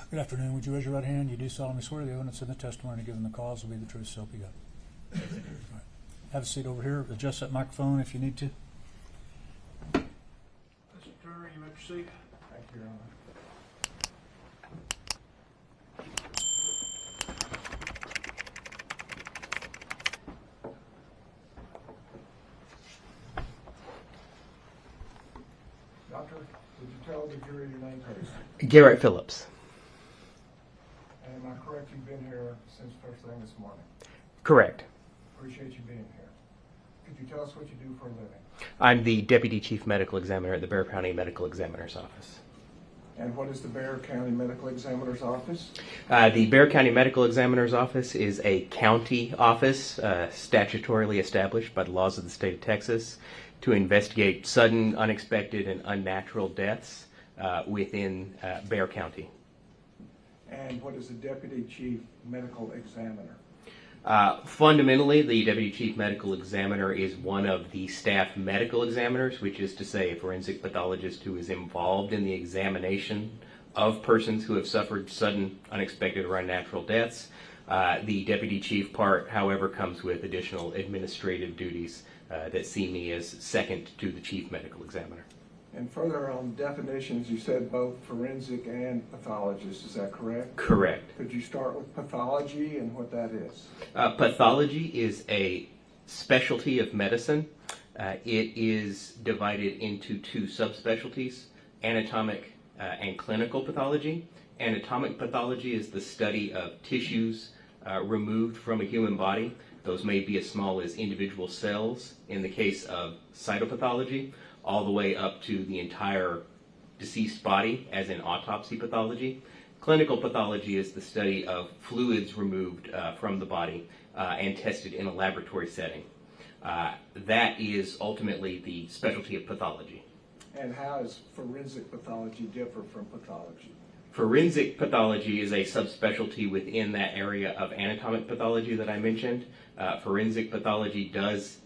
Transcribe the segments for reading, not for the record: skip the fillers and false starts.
Good afternoon. Would you raise your right hand? You do solemnly swear the evidence in the testimony given the cause will be the truth, so help you God. All right. Have a seat over here. Adjust that microphone if you need to. Mr. Turner, you may proceed. Thank you, Your Honor. Doctor, would you tell the jury your name, please? Garrett Phillips. And am I correct, you've been here since first thing this morning? Correct. Appreciate you being here. Could you tell us what you do for a living? I'm the Deputy Chief Medical Examiner at the Bexar County Medical Examiner's Office. And what is the Bexar County Medical Examiner's Office? The Bexar County Medical Examiner's Office is a county office statutorily established by the laws of the state of Texas to investigate sudden, unexpected, and unnatural deaths within Bexar County. And what is the Deputy Chief Medical Examiner? Fundamentally, the Deputy Chief Medical Examiner is one of the staff medical examiners, which is to say a forensic pathologist who is involved in the examination of persons who have suffered sudden, unexpected, or unnatural deaths. The Deputy Chief part, however, comes with additional administrative duties that see me as second to the Chief Medical Examiner. And further on definitions, you said both forensic and pathologist, is that correct? Correct. Could you start with pathology and what that is? Pathology is a specialty of medicine. It is divided into two subspecialties, anatomic and clinical pathology. Anatomic pathology is the study of tissues removed from a human body. Those may be as small as individual cells in the case of cytopathology, all the way up to the entire deceased body, as in autopsy pathology. Clinical pathology is the study of fluids removed from the body and tested in a laboratory setting. That is ultimately the specialty of pathology. And how does forensic pathology differ from pathology? Forensic pathology is a subspecialty within that area of anatomic pathology that I mentioned. Forensic pathology does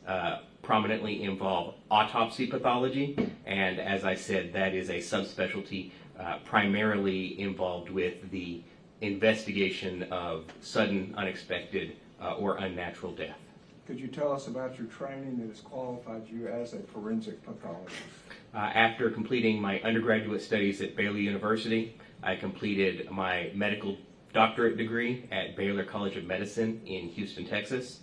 prominently involve autopsy pathology, and as I said, that is a subspecialty primarily involved with the investigation of sudden, unexpected, or unnatural death. Could you tell us about your training that has qualified you as a forensic pathologist? After completing my undergraduate studies at Baylor University, I completed my medical doctorate degree at Baylor College of Medicine in Houston, Texas.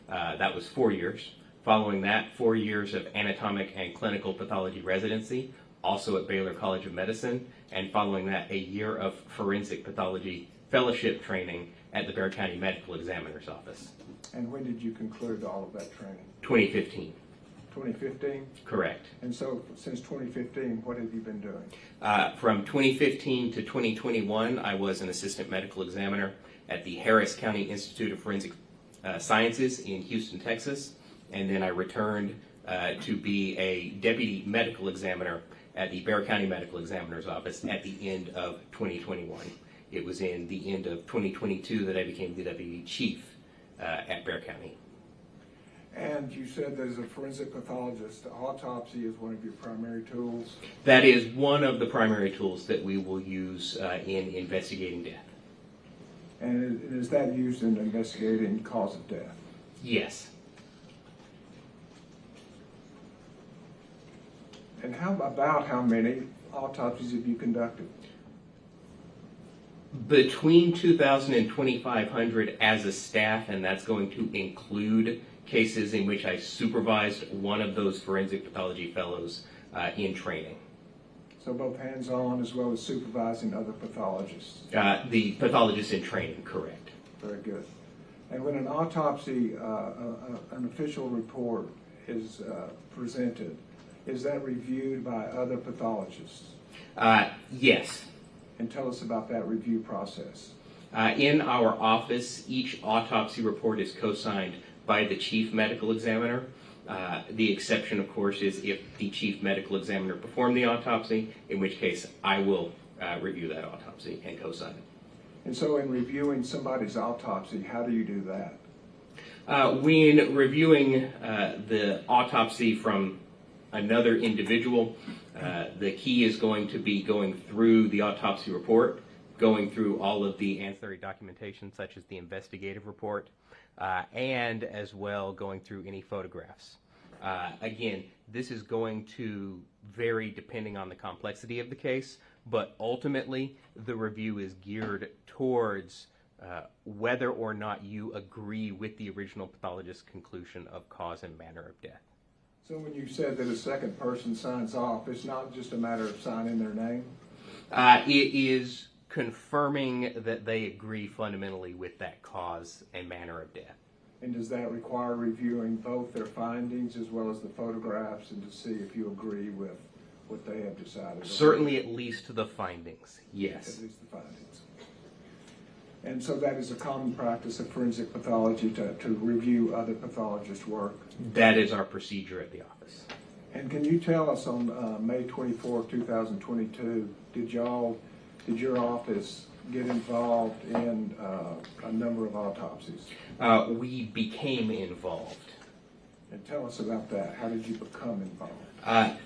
That was 4 years. Following that, 4 years of anatomic and clinical pathology residency, also at Baylor College of Medicine, and following that, a year of forensic pathology fellowship training at the Bexar County Medical Examiner's Office. And when did you conclude all of that training? 2015. 2015? Correct. And so since 2015, what have you been doing? From 2015 to 2021, I was an assistant medical examiner at the Harris County Institute of Forensic Sciences in Houston, Texas. And then I returned to be a deputy medical examiner at the Bexar County Medical Examiner's Office at the end of 2021. It was in the end of 2022 that I became the deputy chief at Bexar County. And you said that as a forensic pathologist, autopsy is one of your primary tools? That is one of the primary tools that we will use in investigating death. And is that used in investigating cause of death? Yes. And how many autopsies have you conducted? Between 2,000 and 2,500 as a staff, and that's going to include cases in which I supervised one of those forensic pathology fellows in training. So both hands-on as well as supervising other pathologists? The pathologist in training, correct. Very good. And when an autopsy, an official report is presented, is that reviewed by other pathologists? Yes. And tell us about that review process. In our office, each autopsy report is co-signed by the chief medical examiner. The exception, of course, is if the chief medical examiner performed the autopsy, in which case I will review that autopsy and co-sign it. And so in reviewing somebody's autopsy, how do you do that? When reviewing the autopsy from another individual, the key is going to be going through the autopsy report, going through all of the ancillary documentation such as the investigative report, and as well going through any photographs. Again, this is going to vary depending on the complexity of the case, but ultimately the review is geared towards whether or not you agree with the original pathologist's conclusion of cause and manner of death. So when you said that a second person signs off, it's not just a matter of signing their name? It is confirming that they agree fundamentally with that cause and manner of death. And does that require reviewing both their findings as well as the photographs and to see if you agree with what they have decided? Certainly at least the findings, yes. At least the findings. And so that is a common practice of forensic pathology to review other pathologists' work? That is our procedure at the office. And can you tell us on May 24, 2022, did your office get involved in a number of autopsies? We became involved. And tell us about that. How did you become involved?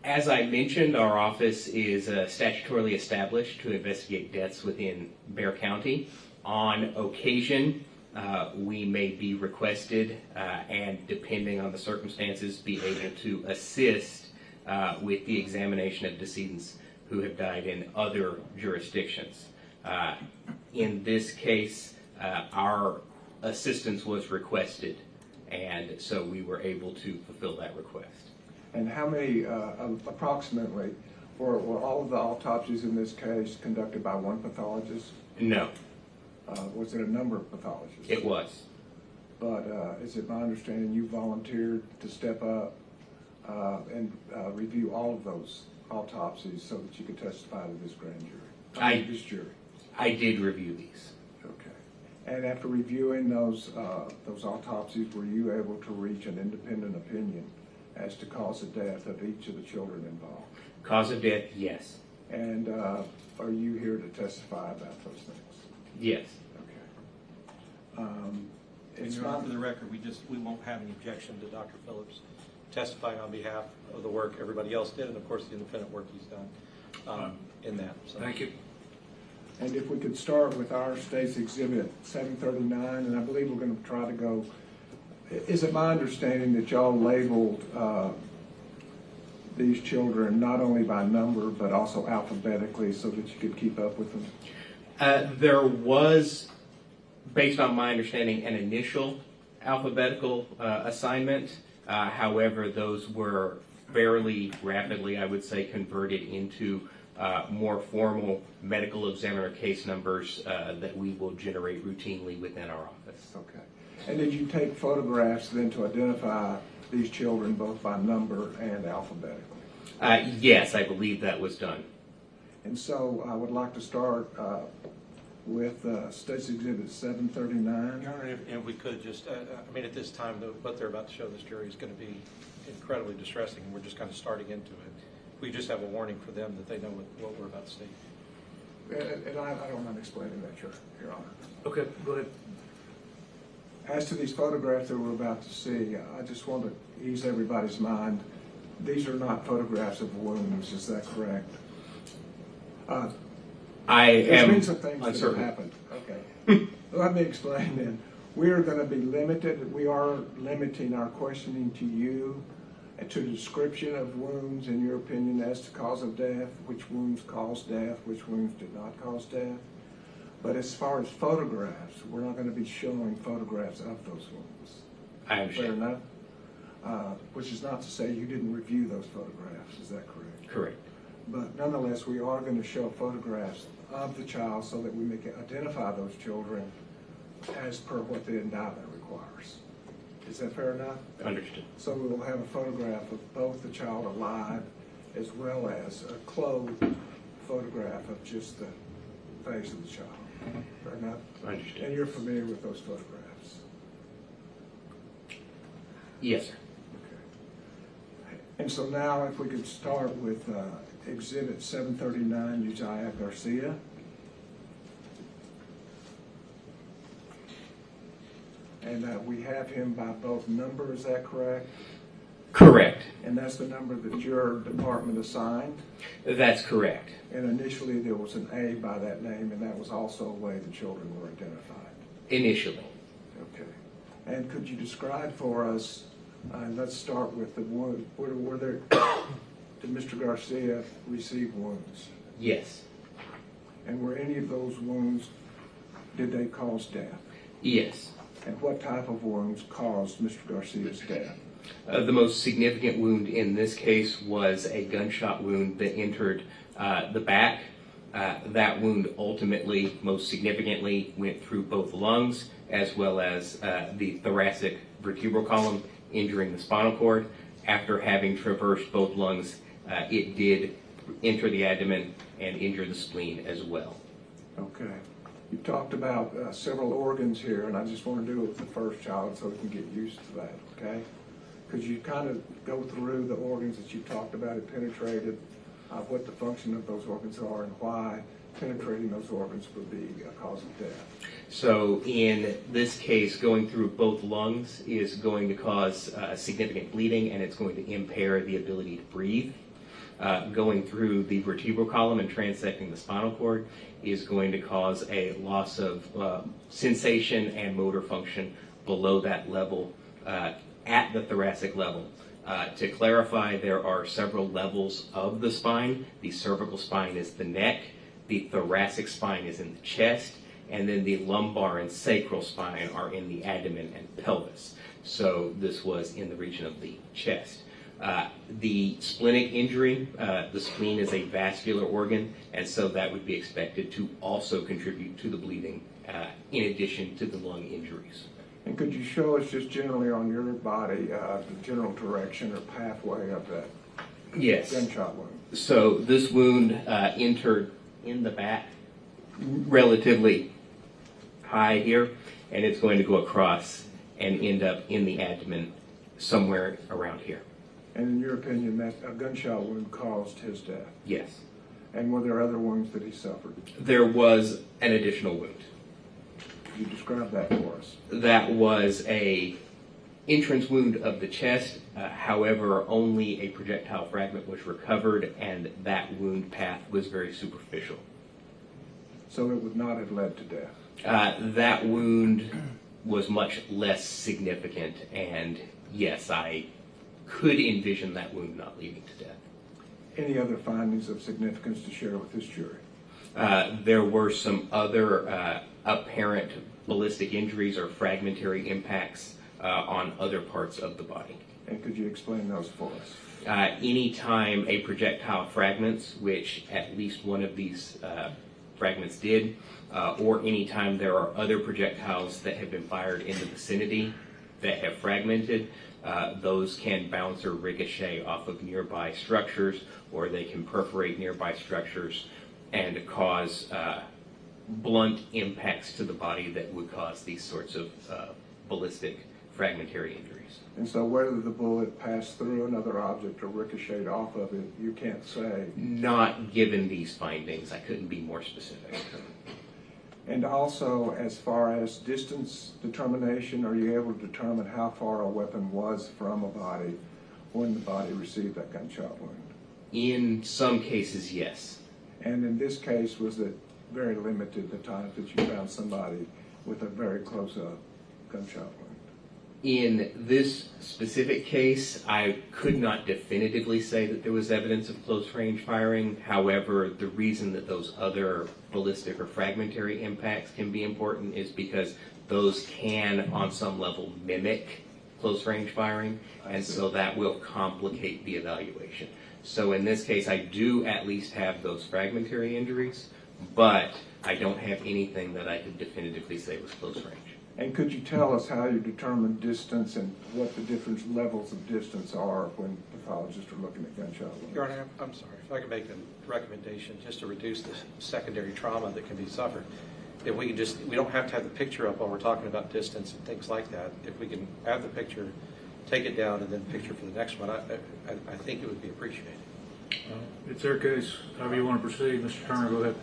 As I mentioned, our office is statutorily established to investigate deaths within Bexar County. On occasion, we may be requested and, depending on the circumstances, be able to assist with the examination of decedents who have died in other jurisdictions. In this case, our assistance was requested, and so we were able to fulfill that request. And how many, approximately, were all of the autopsies in this case conducted by one pathologist? No. Was it a number of pathologists? It was. But is it my understanding you volunteered to step up and review all of those autopsies so that you could testify to this grand jury? This jury. I did review these. Okay. And after reviewing those autopsies, were you able to reach an independent opinion as to cause of death of each of the children involved? Cause of death, yes. And are you here to testify about those things? Yes. Okay. It's Your Honor, not for the record, we won't have any objection to Dr. Phillips testifying on behalf of the work everybody else did, and of course the independent work he's done in that. So. Thank you. And if we could start with our state's exhibit 739, and I believe we're going to try to go. Is it my understanding that y'all labeled these children not only by number but also alphabetically so that you could keep up with them? There was, based on my understanding, an initial alphabetical assignment. However, those were fairly rapidly, I would say, converted into more formal medical examiner case numbers that we will generate routinely within our office. Okay. And did you take photographs then to identify these children both by number and alphabetically? Yes, I believe that was done. And so I would like to start with State's Exhibit 739. Your Honor, if we could just, I mean, at this time, what they're about to show this jury is going to be incredibly distressing, and we're just kind of starting into it. We just have a warning for them that they know what we're about to see. And I don't mind explaining that, Your Honor. Okay, go ahead. As to these photographs that we're about to see, I just want to ease everybody's mind. These are not photographs of wounds, is that correct? There's been some things that have happened. Okay. Let me explain then. We are going to be limited. We are limiting our questioning to you and to description of wounds in your opinion as to cause of death, which wounds caused death, which wounds did not cause death. But as far as photographs, we're not going to be showing photographs of those wounds. I understand. Fair enough? Which is not to say you didn't review those photographs. Is that correct? Correct. But nonetheless, we are going to show photographs of the child so that we may identify those children as per what the endowment requires. Is that fair enough? Understood. So we will have a photograph of both the child alive as well as a clothed photograph of just the face of the child. Fair enough? Understood. And you're familiar with those photographs? Yes, sir. Okay. And so now if we could start with Exhibit 739, Uzziah Garcia. And we have him by both number, is that correct? Correct. And that's the number that your department assigned? That's correct. And initially there was an A by that name, and that was also a way the children were identified? Initially. Okay. And could you describe for us, let's start with the wound, were there, did Mr. Garcia receive wounds? Yes. And were any of those wounds, did they cause death? Yes. And what type of wounds caused Mr. Garcia's death? The most significant wound in this case was a gunshot wound that entered the back. That wound ultimately, most significantly, went through both lungs as well as the thoracic vertebral column, injuring the spinal cord. After having traversed both lungs, it did enter the abdomen and injure the spleen as well. Okay. You talked about several organs here, and I just want to do it with the first child so we can get used to that, okay? Could you kind of go through the organs that you talked about it penetrated, what the function of those organs are, and why penetrating those organs would be a cause of death? So in this case, going through both lungs is going to cause significant bleeding, and it's going to impair the ability to breathe. Going through the vertebral column and transecting the spinal cord is going to cause a loss of sensation and motor function below that level at the thoracic level. To clarify, there are several levels of the spine. The cervical spine is the neck, the thoracic spine is in the chest, and then the lumbar and sacral spine are in the abdomen and pelvis. So this was in the region of the chest. The splenic injury, the spleen is a vascular organ, and so that would be expected to also contribute to the bleeding in addition to the lung injuries. And could you show us just generally on your body the general direction or pathway of that Yes. gunshot wound? So this wound entered in the back relatively high here, and it's going to go across and end up in the abdomen somewhere around here. And in your opinion, that a gunshot wound caused his death? Yes. And were there other wounds that he suffered? There was an additional wound. Could you describe that for us? That was a entrance wound of the chest. However, only a projectile fragment was recovered, and that wound path was very superficial. So it would not have led to death? That wound was much less significant, and yes, I could envision that wound not leading to death. Any other findings of significance to share with this jury? There were some other apparent ballistic injuries or fragmentary impacts on other parts of the body. And could you explain those for us? Anytime a projectile fragments, which at least one of these fragments did, or anytime there are other projectiles that have been fired in the vicinity that have fragmented, those can bounce or ricochet off of nearby structures, or they can perforate nearby structures and cause blunt impacts to the body that would cause these sorts of ballistic fragmentary injuries. And so whether the bullet passed through another object or ricocheted off of it, you can't say? Not given these findings, I couldn't be more specific. And also, as far as distance determination, are you able to determine how far a weapon was from a body when the body received that gunshot wound? In some cases, yes. And in this case, was it very limited, the times that you found somebody with a very close gunshot wound? In this specific case, I could not definitively say that there was evidence of close-range firing. However, the reason that those other ballistic or fragmentary impacts can be important is because those can, on some level, mimic close-range firing, and so that will complicate the evaluation. So in this case, I do at least have those fragmentary injuries, but I don't have anything that I could definitively say was close-range. And could you tell us how you determine distance and what the different levels of distance are when pathologists are looking at gunshot wounds? Your Honor, I'm sorry, if I could make a recommendation just to reduce the secondary trauma that can be suffered. If we can just, we don't have to have the picture up while we're talking about distance and things like that. If we can have the picture, take it down, and then picture for the next one, I think it would be appreciated. It's their case. However you want to proceed, Mr. Turner, go ahead.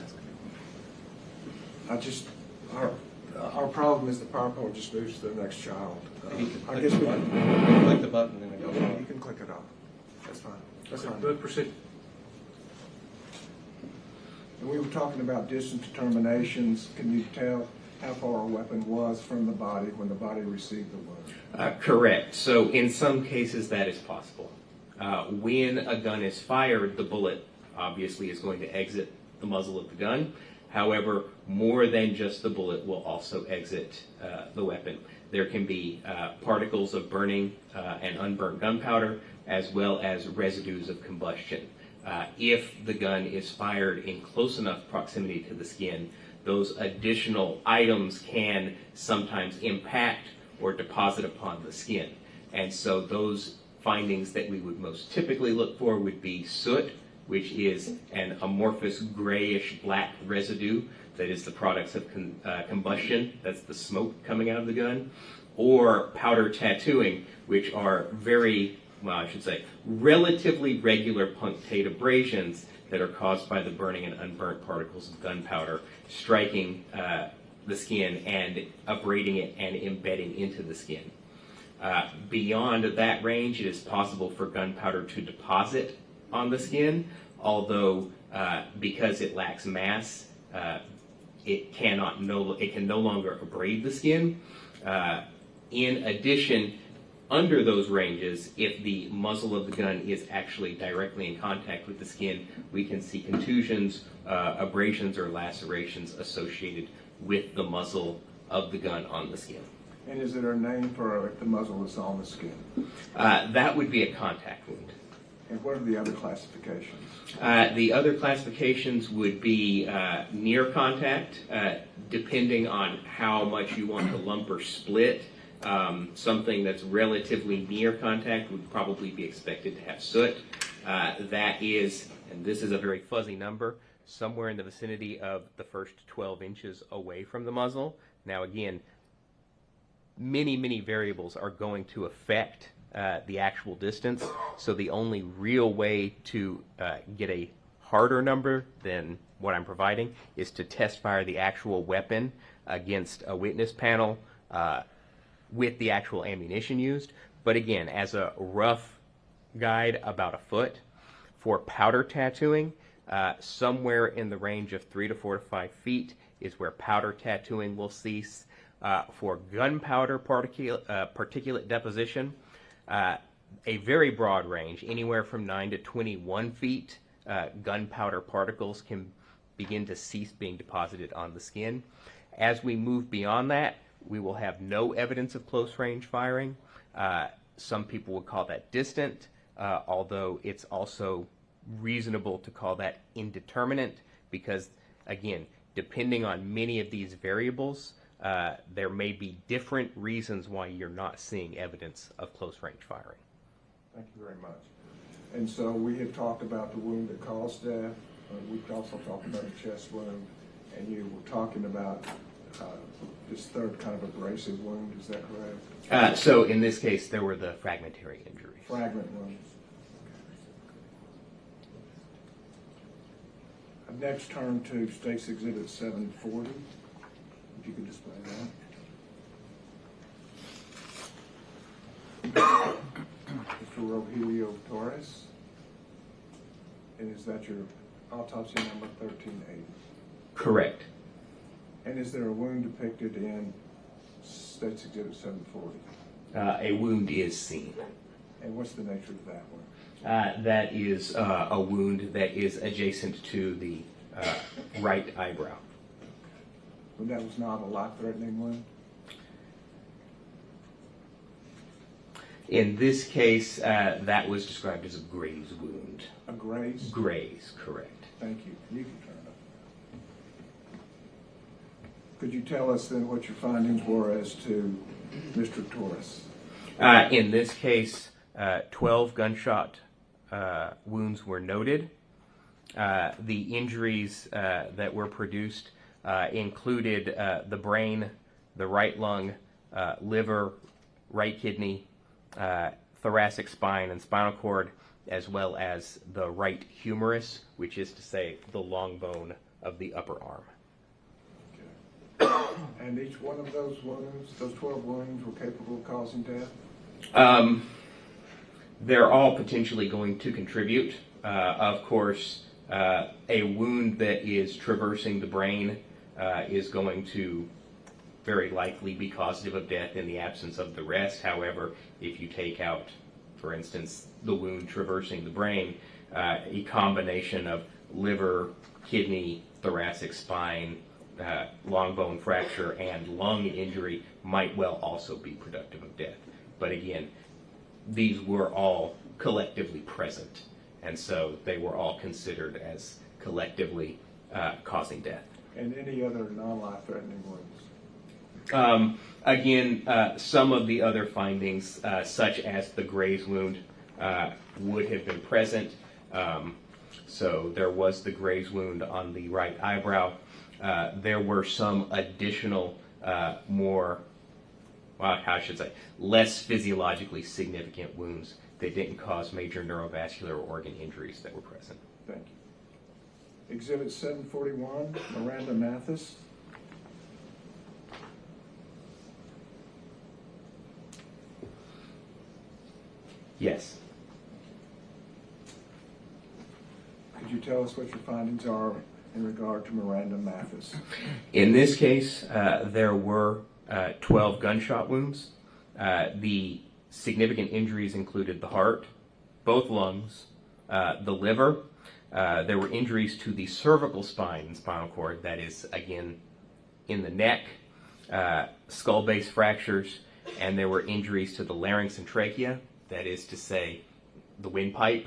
Our problem is the PowerPoint just moves to the next child. You can I click guess the we button. can, Click the button and it goes you on. can click it off. That's fine. That's fine. Good, proceed. And we were talking about distance determinations. Can you tell how far a weapon was from the body when the body received the wound? Correct. So in some cases that is possible. When a gun is fired, the bullet obviously is going to exit the muzzle of the gun. However, more than just the bullet will also exit the weapon. There can be particles of burning and unburnt gunpowder, as well as residues of combustion. If the gun is fired in close enough proximity to the skin, those additional items can sometimes impact or deposit upon the skin. And so those findings that we would most typically look for would be soot, which is an amorphous grayish black residue that is the products of combustion, that's the smoke coming out of the gun, or powder tattooing, which are relatively relatively punctate abrasions that are caused by the burning and unburnt particles of gunpowder striking the skin and abrading it and embedding into the skin. Beyond that range, it is possible for gunpowder to deposit on the skin, although because it lacks mass, it can no longer abrade the skin. In addition, under those ranges, if the muzzle of the gun is actually directly in contact with the skin, we can see contusions, abrasions, or lacerations associated with the muzzle of the gun on the skin. And is there a name for if the muzzle is on the skin? That would be a contact wound. And what are the other classifications? The other classifications would be near contact, depending on how much you want to lump or split. Something that's relatively near contact would probably be expected to have soot. That is, and this is a very fuzzy number, somewhere in the vicinity of the first 12 inches away from the muzzle. Now again, many variables are going to affect the actual distance, so the only real way to get a harder number than what I'm providing is to test fire the actual weapon against a witness panel with the actual ammunition used. But again, as a rough guide, about a foot. For powder tattooing, somewhere in the range of 3 to 4 to 5 feet is where powder tattooing will cease. For gunpowder particulate deposition, a very broad range, anywhere from 9 to 21 feet, gunpowder particles can begin to cease being deposited on the skin. As we move beyond that, we will have no evidence of close range firing. Some people would call that distant, although it's also reasonable to call that indeterminate because, again, depending on many of these variables, there may be different reasons why you're not seeing evidence of close range firing. Thank you very much. And so we had talked about the wound that caused death. We also talked about a chest wound, and you were talking about this third kind of abrasive wound. Is that correct? So in this case, there were the fragmentary injuries. Fragment wounds. I'd next turn to State's Exhibit 740. If you could display that. Mr. Rogelio Torres. And is that your autopsy number 1380? Correct. And is there a wound depicted in State's Exhibit 740? A wound is seen. And what's the nature of that one? That is a wound that is adjacent to the right eyebrow. But that was not a life-threatening wound? In this case, that was described as a graze wound. A graze? Graze, correct. Thank you. You can turn it up. Could you tell us then what your findings were as to Mr. Torres? In this case, 12 gunshot wounds were noted. The injuries that were produced included the brain, the right lung, liver, right kidney, thoracic spine and spinal cord, as well as the right humerus, which is to say the long bone of the upper arm. And each one of those wounds, those 12 wounds, were capable of causing death? They're all potentially going to contribute. Of course, a wound that is traversing the brain is going to very likely be causative of death in the absence of the rest. However, if you take out, for instance, the wound traversing the brain, a combination of liver, kidney, thoracic spine, long bone fracture, and lung injury might well also be productive of death. But again, these were all collectively present, and so they were all considered as collectively causing death. And any other non-life-threatening wounds? Again, some of the other findings, such as the graze wound, would have been present. So there was the graze wound on the right eyebrow. There were some additional, less physiologically significant wounds that didn't cause major neurovascular or organ injuries that were present. Thank you. Exhibit 741, Miranda Mathis. Yes. Could you tell us what your findings are in regard to Miranda Mathis? In this case, there were 12 gunshot wounds. The significant injuries included the heart, both lungs, the liver. There were injuries to the cervical spine and spinal cord, that is, again, in the neck, skull base fractures, and there were injuries to the larynx and trachea, that is to say, the windpipe,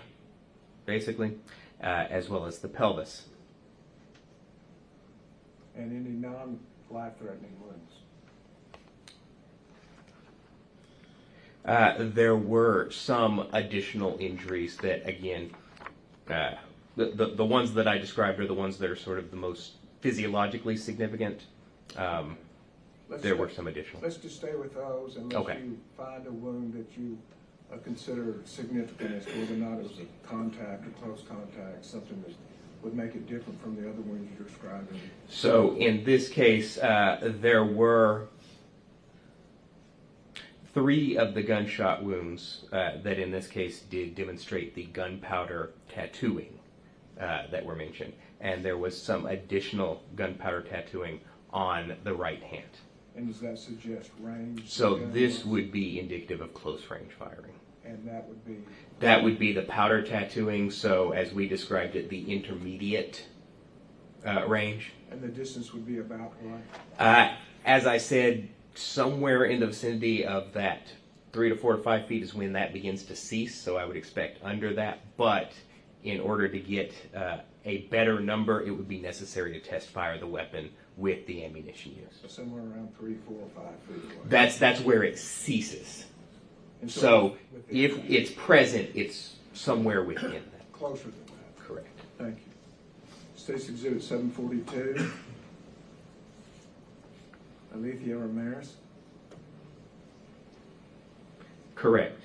basically, as well as the pelvis. And any non-life-threatening wounds? There were some additional injuries that, again, the ones that I described are the ones that are sort of the most physiologically significant. There were some additional. Let's just stay with those unless you find a wound that you consider significant as to whether or not it was a contact or close contact, something that would make it different from the other wounds you're describing. So in this case, there were 3 of the gunshot wounds that in this case did demonstrate the gunpowder tattooing that were mentioned. And there was some additional gunpowder tattooing on the right hand. And does that suggest range? So this would be indicative of close range firing. And that would be? That would be the powder tattooing, so as we described it, the intermediate range. And the distance would be about what? As I said, somewhere in the vicinity of that 3 to 4 to 5 feet is when that begins to cease, so I would expect under that. But in order to get a better number, it would be necessary to test fire the weapon with the ammunition used. So somewhere around 3, 4, 5 feet away. That's where it ceases. And So if it's present, it's somewhere within that. Closer than that. Correct. Thank you. State's Exhibit 742. Alethea Ramirez. Correct.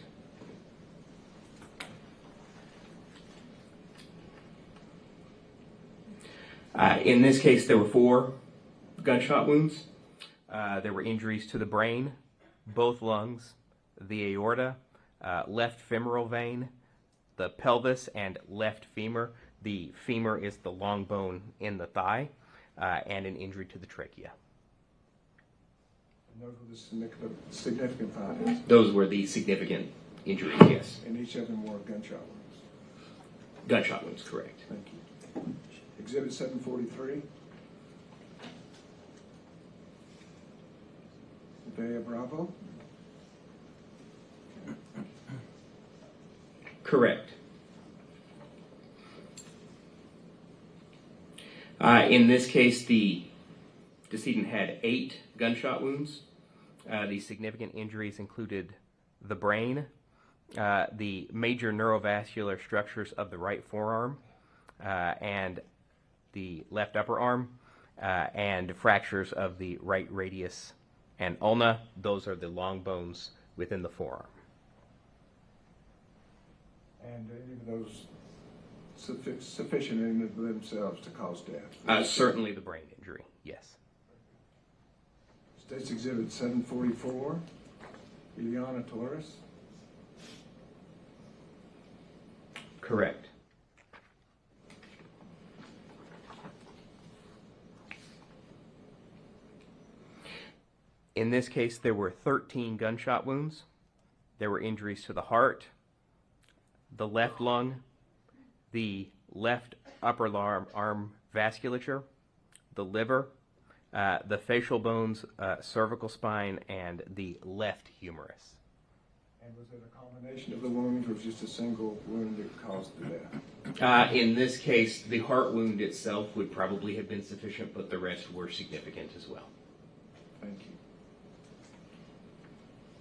In this case, there were 4 gunshot wounds. There were injuries to the brain, both lungs, the aorta, left femoral vein, the pelvis, and left femur. The femur is the long bone in the thigh, and an injury to the trachea. And those were the significant findings. Those were the significant injuries, yes. And each of them were gunshot wounds. Gunshot wounds, correct. Thank you. Exhibit 743. Vea Bravo. Correct. In this case, the decedent had 8 gunshot wounds. The significant injuries included the brain, the major neurovascular structures of the right forearm, and the left upper arm, and fractures of the right radius and ulna. Those are the long bones within the forearm. And any of those sufficient in themselves to cause death? Certainly the brain injury, yes. State's Exhibit 744, Ileana Torres. Correct. In this case, there were 13 gunshot wounds. There were injuries to the heart, the left lung, the left upper arm vasculature, the liver, the facial bones, cervical spine, and the left humerus. And was it a combination of the wounds or just a single wound that caused the death? In this case, the heart wound itself would probably have been sufficient, but the rest were significant as well. Thank you.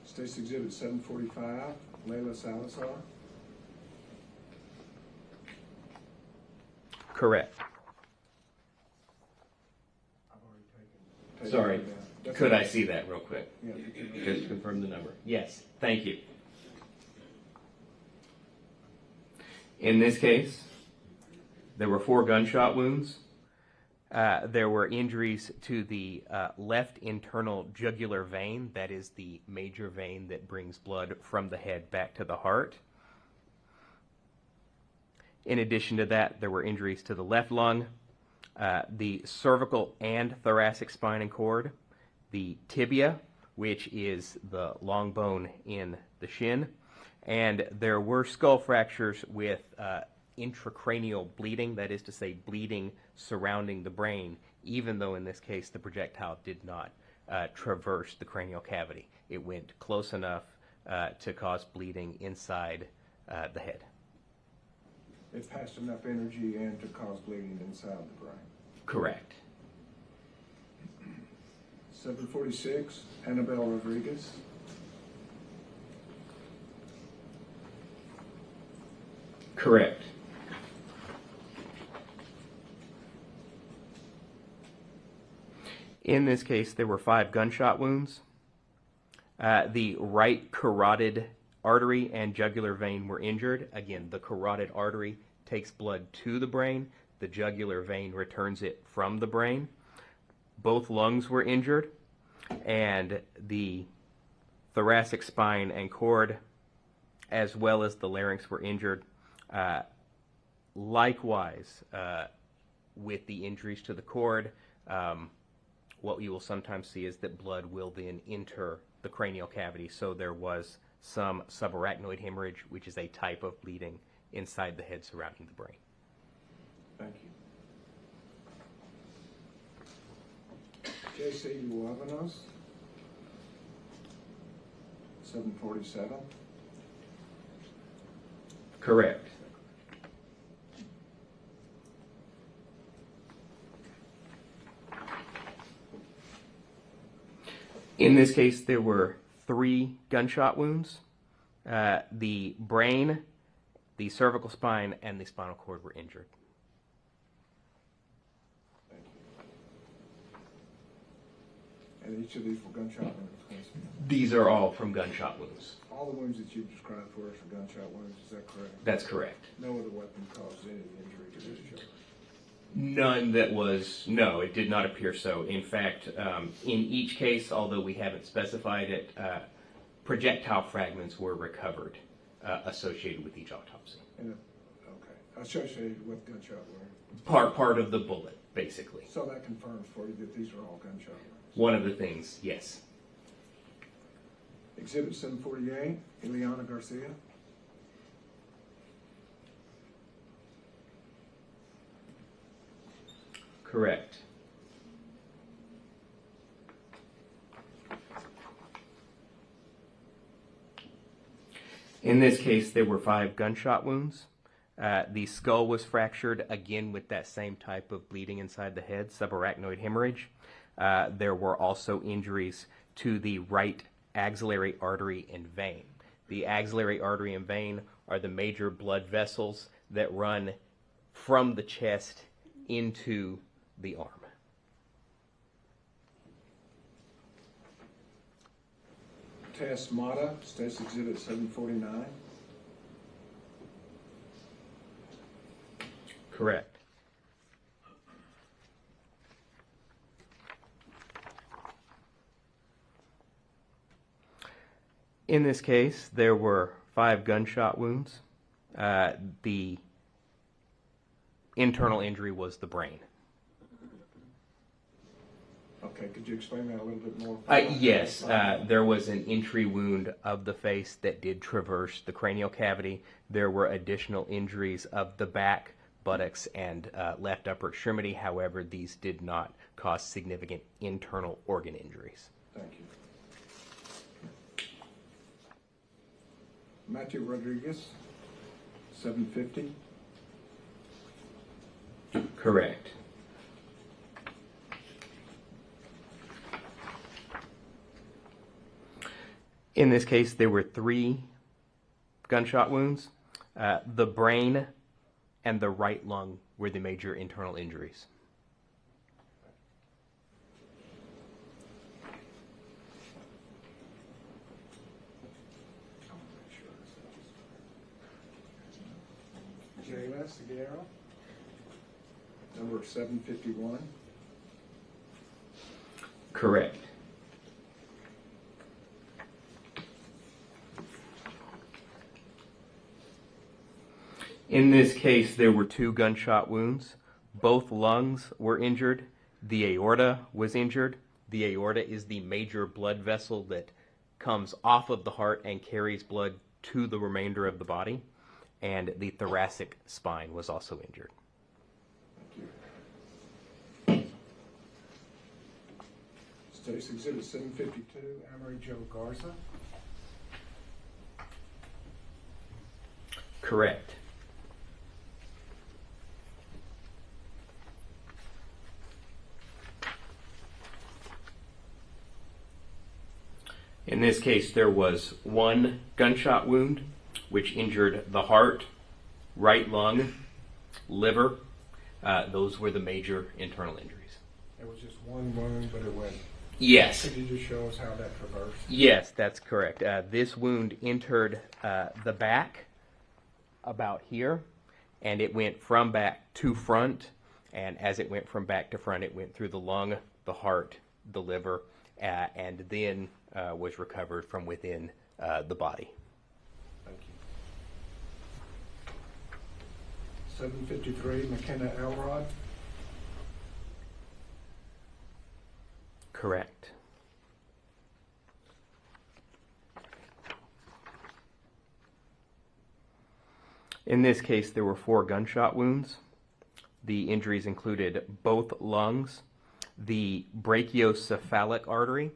State's Exhibit 745, Layla Salazar. Correct. I've already taken Sorry. it down. That's Could okay. I see that real quick? Yeah. Just confirm the number. Yes, thank you. In this case, there were 4 gunshot wounds. There were injuries to the left internal jugular vein, that is the major vein that brings blood from the head back to the heart. In addition to that, there were injuries to the left lung, the cervical and thoracic spine and cord, the tibia, which is the long bone in the shin, and there were skull fractures with intracranial bleeding, that is to say bleeding surrounding the brain, even though in this case the projectile did not traverse the cranial cavity. It went close enough to cause bleeding inside the head. It passed enough energy in to cause bleeding inside the brain. Correct. 746, Annabelle Rodriguez. Correct. In this case, there were 5 gunshot wounds. The right carotid artery and jugular vein were injured. Again, the carotid artery takes blood to the brain. The jugular vein returns it from the brain. Both lungs were injured, and the thoracic spine and cord, as well as the larynx, were injured. Likewise, with the injuries to the cord, what you will sometimes see is that blood will then enter the cranial cavity. So there was some subarachnoid hemorrhage, which is a type of bleeding inside the head surrounding the brain. Thank you. J.C. Luavanos, 747. Correct. In this case, there were 3 gunshot wounds. The brain, the cervical spine, and the spinal cord were injured. Thank you. And each of these were gunshot wounds? These are all from gunshot wounds. All the wounds that you've described for us are gunshot wounds, is that correct? That's correct. No other weapon caused any injury to this child? None that was, no, it did not appear so. In fact, in each case, although we haven't specified it, projectile fragments were recovered associated with each autopsy. Okay, associated with gunshot wound. Part of the bullet, basically. So that confirms for you that these are all gunshot wounds? One of the things, yes. Exhibit 748, Ileana Garcia. Correct. In this case, there were 5 gunshot wounds. The skull was fractured, again with that same type of bleeding inside the head, subarachnoid hemorrhage. There were also injuries to the right axillary artery and vein. The axillary artery and vein are the major blood vessels that run from the chest into the arm. Tess Mata, State's Exhibit 749. Correct. In this case, there were 5 gunshot wounds. The internal injury was the brain. Okay, could you explain that a little bit more? Yes, there was an entry wound of the face that did traverse the cranial cavity. There were additional injuries of the back, buttocks, and left upper extremity. However, these did not cause significant internal organ injuries. Thank you. Matthew Rodriguez, 750. Correct. In this case, there were 3 gunshot wounds. The brain and the right lung were the major internal injuries. Jayla Seguero, number 751. Correct. In this case, there were 2 gunshot wounds. Both lungs were injured. The aorta was injured. The aorta is the major blood vessel that comes off of the heart and carries blood to the remainder of the body. And the thoracic spine was also injured. Thank you. State's Exhibit 752, Amory Joe Garza. Correct. In this case, there was 1 gunshot wound, which injured the heart, right lung, liver. Those were the major internal injuries. There was just one wound, but it went. Yes. Could you just show us how that traversed? Yes, that's correct. This wound entered the back about here, and it went from back to front. And as it went from back to front, it went through the lung, the heart, the liver, and then was recovered from within the body. Thank you. 753, McKenna Elrod. Correct. In this case, there were 4 gunshot wounds. The injuries included both lungs, the brachiocephalic artery.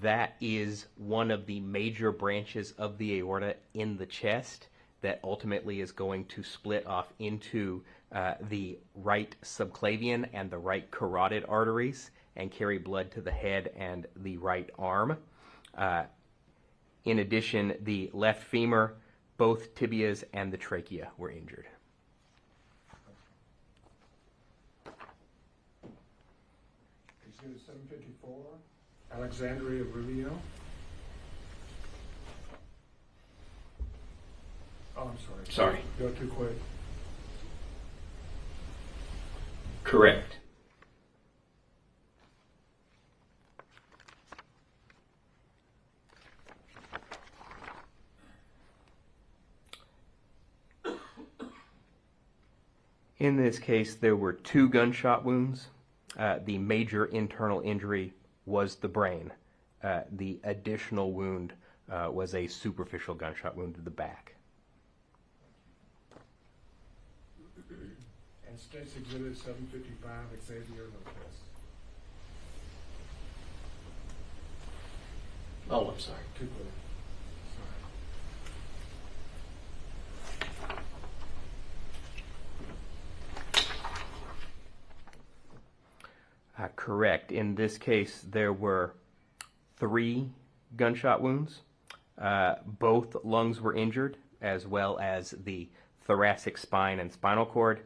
That is one of the major branches of the aorta in the chest that ultimately is going to split off into the right subclavian and the right carotid arteries and carry blood to the head and the right arm. In addition, the left femur, both tibias, and the trachea were injured. Exhibit 754, Alexandria Rubio. Oh, I'm sorry. Sorry. Go too quick. Correct. In this case, there were 2 gunshot wounds. The major internal injury was the brain. The additional wound was a superficial gunshot wound to the back. And State's Exhibit 755, Xavier Lopez. Oh, I'm sorry. Too quick. Correct. In this case, there were 3 gunshot wounds. Both lungs were injured, as well as the thoracic spine and spinal cord.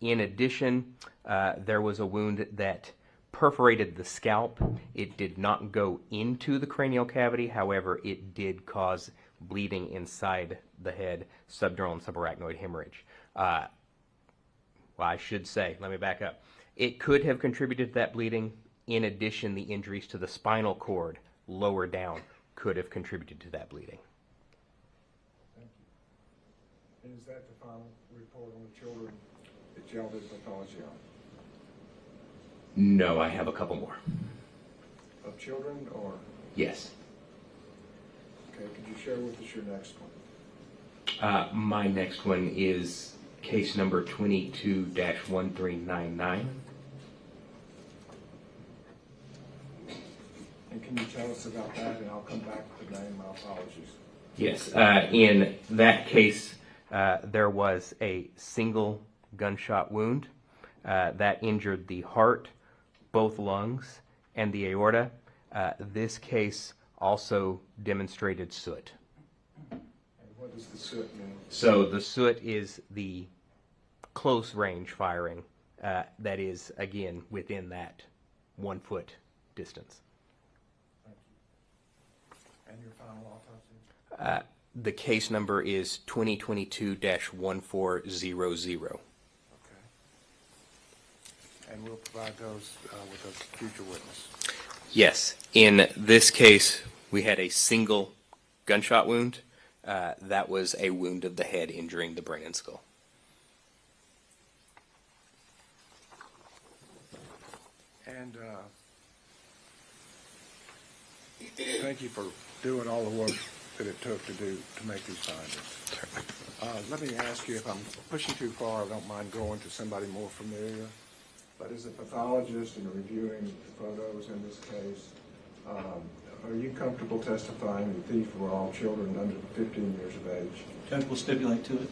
In addition, there was a wound that perforated the scalp. It did not go into the cranial cavity. However, it did cause bleeding inside the head, subdural and subarachnoid hemorrhage. Well, I should say, let me back up. It could have contributed to that bleeding. In addition, the injuries to the spinal cord lower down could have contributed to that bleeding. Thank you. And is that the final report on the children that y'all did pathology on? No, I have a couple more. Of children or? Yes. Okay, could you share with us your next one? My next one is case number 22-1399. And can you tell us about that, and I'll come back with the name. My apologies. Yes, in that case, there was a single gunshot wound that injured the heart, both lungs, and the aorta. This case also demonstrated soot. And what does the soot mean? So the soot is the close range firing that is, again, within that 1 foot distance. Thank you. And your final autopsy? The case number is 2022-1400. Okay. And we'll provide those with a future witness. Yes. In this case, we had a single gunshot wound. That was a wound of the head injuring the brain and skull. And thank you for doing all the work that it took to make these findings. Let me ask you, if I'm pushing too far, I don't mind going to somebody more familiar. But as a pathologist and reviewing the photos in this case, are you comfortable testifying that these were all children under 15 years of age? Judge will stipulate to it.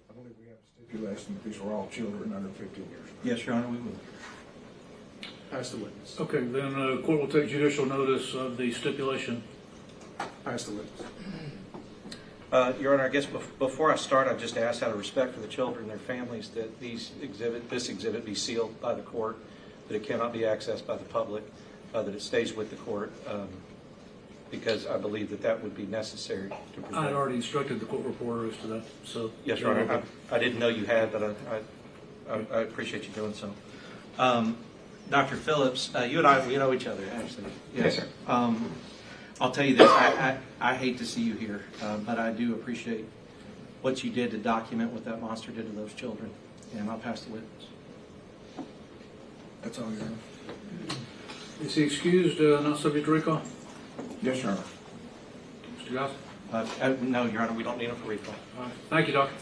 I believe we have a stipulation that these were all children under 15 years of age. Yes, Your Honor, we will. Pass the witness. Okay, then court will take judicial notice of the stipulation. Pass the witness. Your Honor, I guess before I start, I just ask out of respect for the children and their families that this exhibit be sealed by the court, that it cannot be accessed by the public, that it stays with the court, because I believe that would be necessary to present. I had already instructed the court reporter as to that, so. Yes, Your Honor. I didn't know you had, but I appreciate you doing so. Dr. Phillips, you and I, we know each other, actually. Yes, sir. I'll tell you this, I hate to see you here, but I do appreciate what you did to document what that monster did to those children, and I'll pass the witness. That's all, Your Honor. Is he excused, not subject to recall? Yes, Your Honor. Mr. Goss? No, Your Honor, we don't need him for recall. All right. Thank you, Doctor.